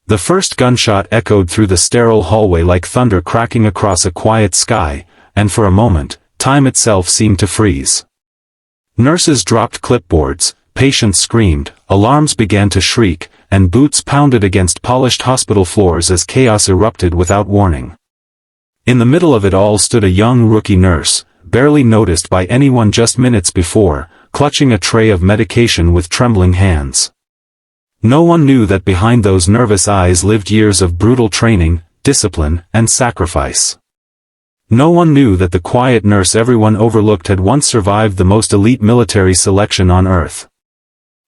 The first gunshot echoed through the sterile hallway like thunder cracking across a quiet sky, and for a moment, time itself seemed to freeze. Nurses dropped clipboards, patients screamed, alarms began to shriek, and boots pounded against polished hospital floors as chaos erupted without warning. In the middle of it all stood a young rookie nurse, barely noticed by anyone just minutes before, clutching a tray of medication with trembling hands. No one knew that behind those nervous eyes lived years of brutal training, discipline, and sacrifice. No one knew that the quiet nurse everyone overlooked had once survived the most elite military selection on Earth.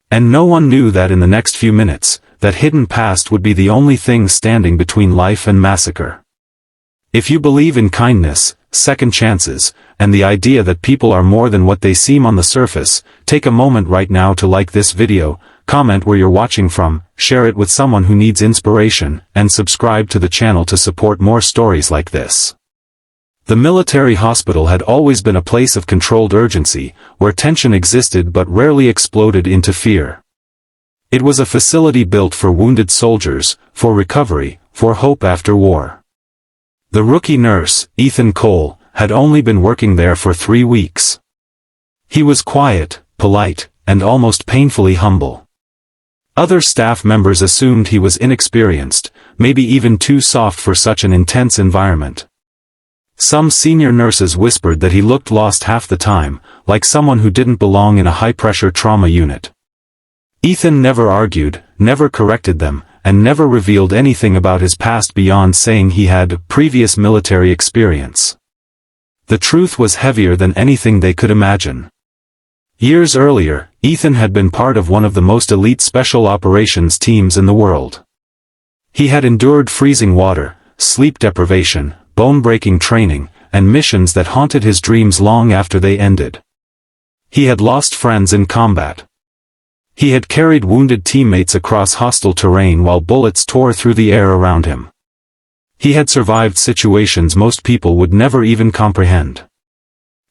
And no one knew that in the next few minutes, that hidden past would be the only thing standing between life and massacre. If you believe in kindness, second chances, and the idea that people are more than what they seem on the surface, take a moment right now to like this video, comment where you're watching from, share it with someone who needs inspiration, and subscribe to the channel to support more stories like this. The military hospital had always been a place of controlled urgency, where tension existed but rarely exploded into fear. It was a facility built for wounded soldiers, for recovery, for hope after war. The rookie nurse, Ethan Cole, had only been working there for 3 weeks. He was quiet, polite, and almost painfully humble. Other staff members assumed he was inexperienced, maybe even too soft for such an intense environment. Some senior nurses whispered that he looked lost half the time, like someone who didn't belong in a high-pressure trauma unit. Ethan never argued, never corrected them, and never revealed anything about his past beyond saying he had previous military experience. The truth was heavier than anything they could imagine. Years earlier, Ethan had been part of one of the most elite special operations teams in the world. He had endured freezing water, sleep deprivation, bone-breaking training, and missions that haunted his dreams long after they ended. He had lost friends in combat. He had carried wounded teammates across hostile terrain while bullets tore through the air around him. He had survived situations most people would never even comprehend.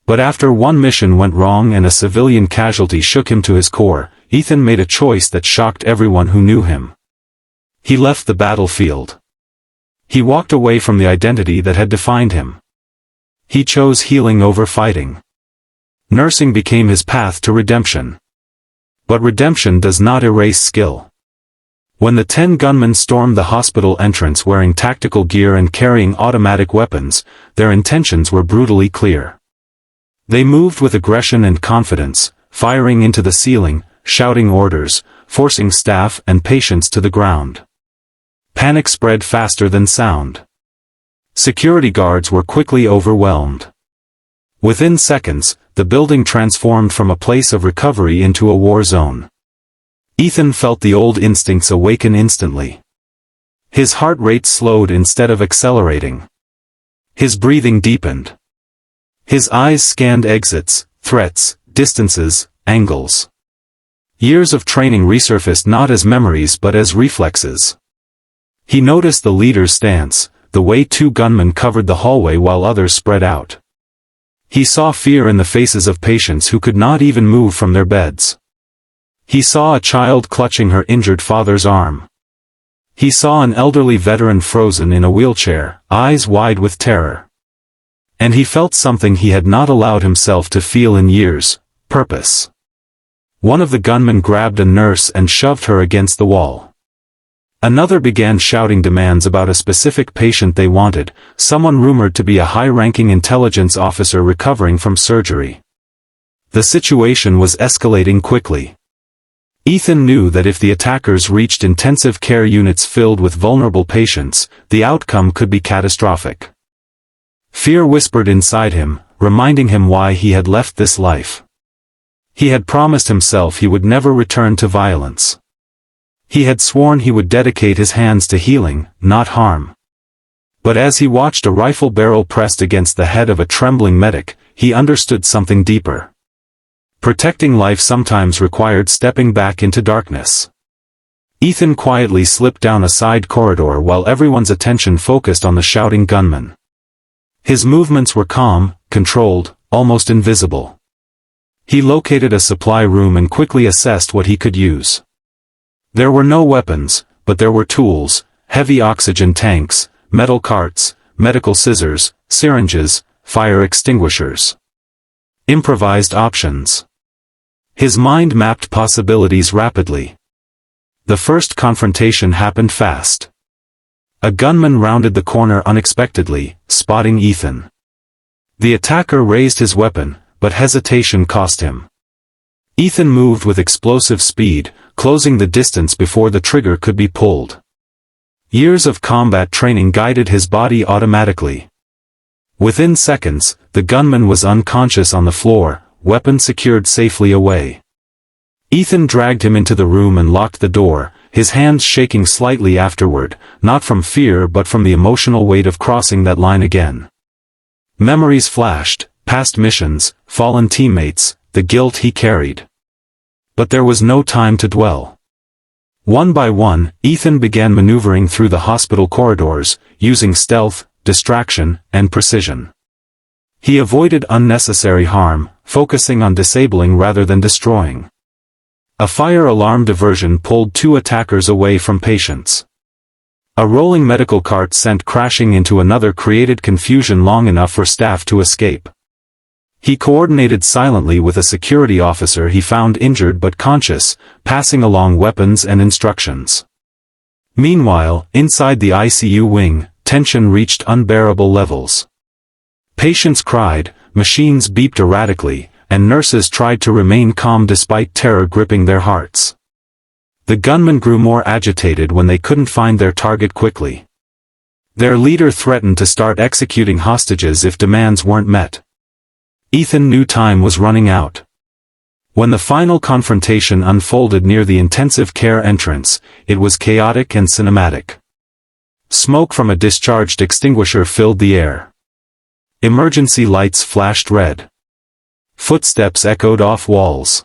But after one mission went wrong and a civilian casualty shook him to his core, Ethan made a choice that shocked everyone who knew him. He left the battlefield. He walked away from the identity that had defined him. He chose healing over fighting. Nursing became his path to redemption. But redemption does not erase skill. When the 10 gunmen stormed the hospital entrance wearing tactical gear and carrying automatic weapons, their intentions were brutally clear. They moved with aggression and confidence, firing into the ceiling, shouting orders, forcing staff and patients to the ground. Panic spread faster than sound. Security guards were quickly overwhelmed. Within seconds, the building transformed from a place of recovery into a war zone. Ethan felt the old instincts awaken instantly. His heart rate slowed instead of accelerating. His breathing deepened. His eyes scanned exits, threats, distances, angles. Years of training resurfaced not as memories but as reflexes. He noticed the leader's stance, the way 2 gunmen covered the hallway while others spread out. He saw fear in the faces of patients who could not even move from their beds. He saw a child clutching her injured father's arm. He saw an elderly veteran frozen in a wheelchair, eyes wide with terror. And he felt something he had not allowed himself to feel in years: purpose. One of the gunmen grabbed a nurse and shoved her against the wall. Another began shouting demands about a specific patient they wanted, someone rumored to be a high-ranking intelligence officer recovering from surgery. The situation was escalating quickly. Ethan knew that if the attackers reached intensive care units filled with vulnerable patients, the outcome could be catastrophic. Fear whispered inside him, reminding him why he had left this life. He had promised himself he would never return to violence. He had sworn he would dedicate his hands to healing, not harm. But as he watched a rifle barrel pressed against the head of a trembling medic, he understood something deeper. Protecting life sometimes required stepping back into darkness. Ethan quietly slipped down a side corridor while everyone's attention focused on the shouting gunman. His movements were calm, controlled, almost invisible. He located a supply room and quickly assessed what he could use. There were no weapons, but there were tools: heavy oxygen tanks, metal carts, medical scissors, syringes, fire extinguishers. Improvised options. His mind mapped possibilities rapidly. The first confrontation happened fast. A gunman rounded the corner unexpectedly, spotting Ethan. The attacker raised his weapon, but hesitation cost him. Ethan moved with explosive speed, closing the distance before the trigger could be pulled. Years of combat training guided his body automatically. Within seconds, the gunman was unconscious on the floor, weapon secured safely away. Ethan dragged him into the room and locked the door, his hands shaking slightly afterward, not from fear but from the emotional weight of crossing that line again. Memories flashed, past missions, fallen teammates, the guilt he carried. But there was no time to dwell. One by one, Ethan began maneuvering through the hospital corridors, using stealth, distraction, and precision. He avoided unnecessary harm, focusing on disabling rather than destroying. A fire alarm diversion pulled 2 attackers away from patients. A rolling medical cart sent crashing into another created confusion long enough for staff to escape. He coordinated silently with a security officer he found injured but conscious, passing along weapons and instructions. Meanwhile, inside the ICU wing, tension reached unbearable levels. Patients cried, machines beeped erratically, and nurses tried to remain calm despite terror gripping their hearts. The gunmen grew more agitated when they couldn't find their target quickly. Their leader threatened to start executing hostages if demands weren't met. Ethan knew time was running out. When the final confrontation unfolded near the intensive care entrance, it was chaotic and cinematic. Smoke from a discharged extinguisher filled the air. Emergency lights flashed red. Footsteps echoed off walls.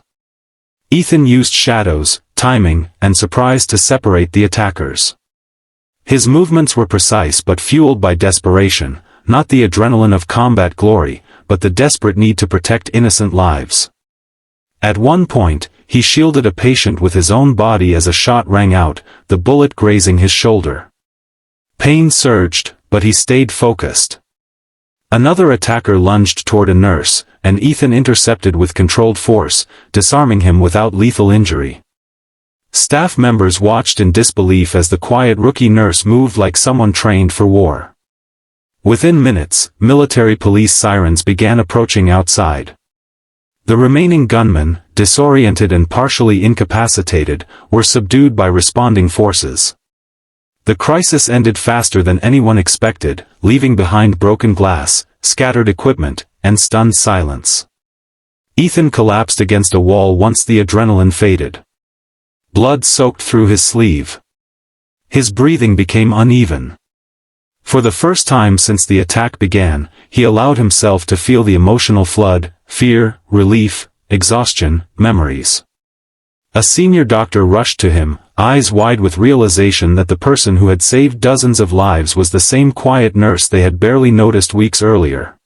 Ethan used shadows, timing, and surprise to separate the attackers. His movements were precise but fueled by desperation, not the adrenaline of combat glory, but the desperate need to protect innocent lives. At one point, he shielded a patient with his own body as a shot rang out, the bullet grazing his shoulder. Pain surged, but he stayed focused. Another attacker lunged toward a nurse, and Ethan intercepted with controlled force, disarming him without lethal injury. Staff members watched in disbelief as the quiet rookie nurse moved like someone trained for war. Within minutes, military police sirens began approaching outside. The remaining gunmen, disoriented and partially incapacitated, were subdued by responding forces. The crisis ended faster than anyone expected, leaving behind broken glass, scattered equipment, and stunned silence. Ethan collapsed against a wall once the adrenaline faded. Blood soaked through his sleeve. His breathing became uneven. For the first time since the attack began, he allowed himself to feel the emotional flood, fear, relief, exhaustion, memories. A senior doctor rushed to him, eyes wide with realization that the person who had saved dozens of lives was the same quiet nurse they had barely noticed weeks earlier.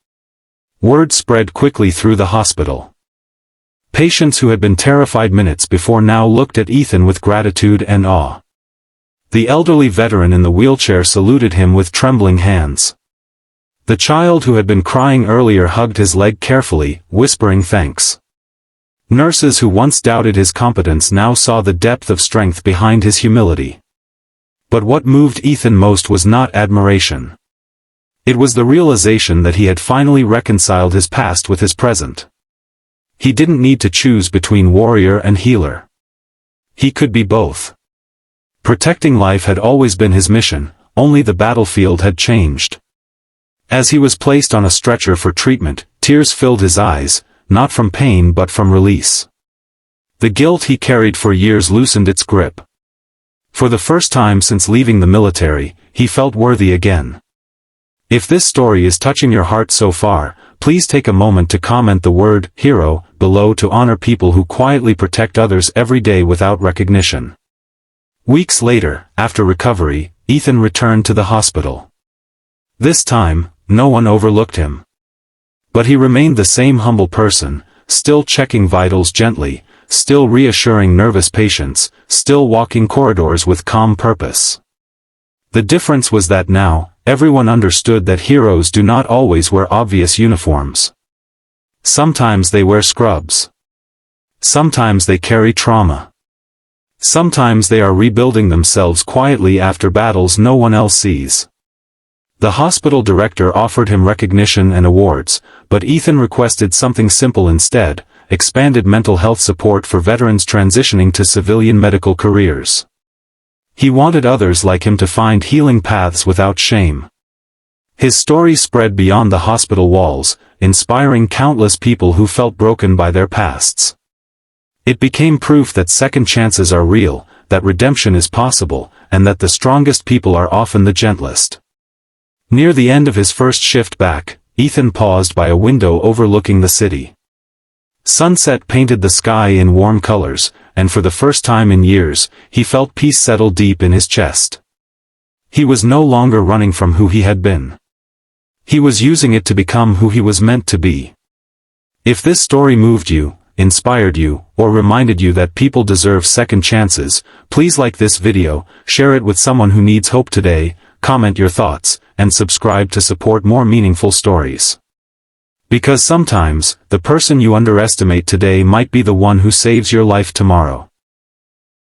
Word spread quickly through the hospital. Patients who had been terrified minutes before now looked at Ethan with gratitude and awe. The elderly veteran in the wheelchair saluted him with trembling hands. The child who had been crying earlier hugged his leg carefully, whispering thanks. Nurses who once doubted his competence now saw the depth of strength behind his humility. But what moved Ethan most was not admiration. It was the realization that he had finally reconciled his past with his present. He didn't need to choose between warrior and healer. He could be both. Protecting life had always been his mission, only the battlefield had changed. As he was placed on a stretcher for treatment, tears filled his eyes, not from pain but from release. The guilt he carried for years loosened its grip. For the first time since leaving the military, he felt worthy again. If this story is touching your heart so far, please take a moment to comment the word hero below to honor people who quietly protect others every day without recognition. Weeks later, after recovery, Ethan returned to the hospital. This time, no one overlooked him. But he remained the same humble person, still checking vitals gently, still reassuring nervous patients, still walking corridors with calm purpose. The difference was that now, everyone understood that heroes do not always wear obvious uniforms. Sometimes they wear scrubs. Sometimes they carry trauma. Sometimes they are rebuilding themselves quietly after battles no one else sees. The hospital director offered him recognition and awards, but Ethan requested something simple instead: expanded mental health support for veterans transitioning to civilian medical careers. He wanted others like him to find healing paths without shame. His story spread beyond the hospital walls, inspiring countless people who felt broken by their pasts. It became proof that second chances are real, that redemption is possible, and that the strongest people are often the gentlest. Near the end of his first shift back, Ethan paused by a window overlooking the city. Sunset painted the sky in warm colors, and for the first time in years, he felt peace settle deep in his chest. He was no longer running from who he had been. He was using it to become who he was meant to be. If this story moved you, inspired you, or reminded you that people deserve second chances, please like this video, share it with someone who needs hope today, comment your thoughts, and subscribe to support more meaningful stories. Because sometimes, the person you underestimate today might be the one who saves your life tomorrow.